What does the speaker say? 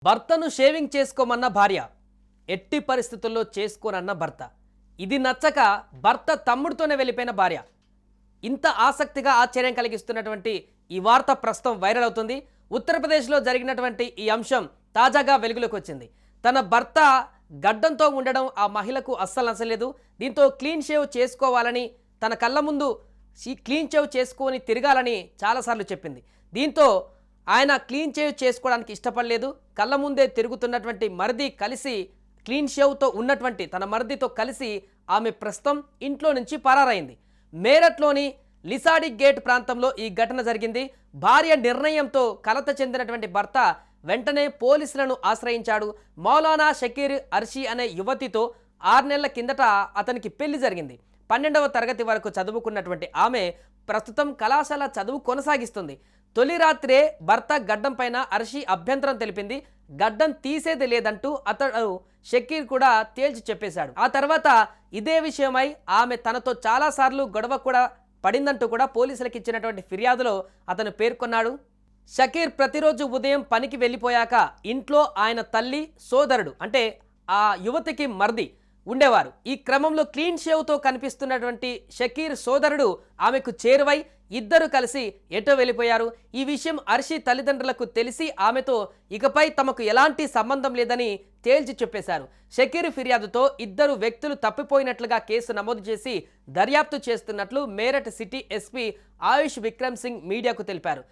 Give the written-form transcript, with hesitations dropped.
భర్తను షేవింగ్ చేసుకోమన్న భార్య, ఎట్టి పరిస్థితుల్లో చేసుకోనన్న భర్త. ఇది నచ్చక భర్త తమ్ముడితోనే వెళ్ళిపోయిన భార్య. ఇంత ఆసక్తిగా ఆశ్చర్యం కలిగిస్తున్నటువంటి ఈ వార్త ప్రస్తుతం వైరల్ అవుతుంది. ఉత్తరప్రదేశ్లో జరిగినటువంటి ఈ అంశం తాజాగా వెలుగులోకి వచ్చింది. తన భర్త గడ్డంతో ఉండడం ఆ మహిళకు అస్సలు నచ్చలేదు. దీంతో క్లీన్ షేవ్ చేసుకోవాలని, తన కళ్ళ ముందు క్లీన్ షేవ్ చేసుకొని తిరగాలని చాలాసార్లు చెప్పింది. దీంతో ఆయన క్లీన్ షేవ్ చేసుకోవడానికి ఇష్టపడలేదు. కళ్ళ ముందే తిరుగుతున్నటువంటి మరిది కలిసి క్లీన్ షేవ్తో ఉన్నటువంటి తన మరిదితో కలిసి ఆమె ప్రస్తుతం ఇంట్లో నుంచి పరారైంది. మేరట్లోని లిసాడి గేట్ ప్రాంతంలో ఈ ఘటన జరిగింది. భార్య నిర్ణయంతో కలత చెందినటువంటి భర్త వెంటనే పోలీసులను ఆశ్రయించాడు. మౌలానా షకీర్ అర్షీ అనే యువతితో 6 నెలల కిందట అతనికి పెళ్లి జరిగింది. 12వ తరగతి వరకు చదువుకున్నటువంటి ఆమె ప్రస్తుతం కళాశాల చదువు కొనసాగిస్తుంది. తొలి రాత్రే భర్త గడ్డం పైన అర్షీ అభ్యంతరం తెలిపింది. గడ్డం తీసేది లేదంటూ అతడు షకీర్ కూడా తేల్చి చెప్పేశాడు. ఆ తర్వాత ఇదే విషయమై ఆమె తనతో చాలాసార్లు గొడవ కూడా పడిందంటూ కూడా పోలీసులకు ఇచ్చినటువంటి ఫిర్యాదులో అతను పేర్కొన్నాడు. షకీర్ ప్రతిరోజు ఉదయం పనికి వెళ్ళిపోయాక ఇంట్లో ఆయన తల్లి, సోదరుడు అంటే ఆ యువతికి మర్ది ఉండేవారు. ఈ క్రమంలో క్లీన్ షేవ్తో కనిపిస్తున్నటువంటి షకీర్ సోదరుడు ఆమెకు చేరువై ఇద్దరు కలిసి ఎటో వెళ్ళిపోయారు. ఈ విషయం అర్షీ తల్లిదండ్రులకు తెలిసి ఆమెతో ఇకపై తమకు ఎలాంటి సంబంధం లేదని తేల్చి చెప్పేశారు. షకీర్ ఫిర్యాదుతో ఇద్దరు వ్యక్తులు తప్పిపోయినట్లుగా కేసు నమోదు చేసి దర్యాప్తు చేస్తున్నట్లు మేరట్ సిటీ ఎస్పీ ఆయుష్ విక్రమ్ సింగ్ మీడియాకు తెలిపారు.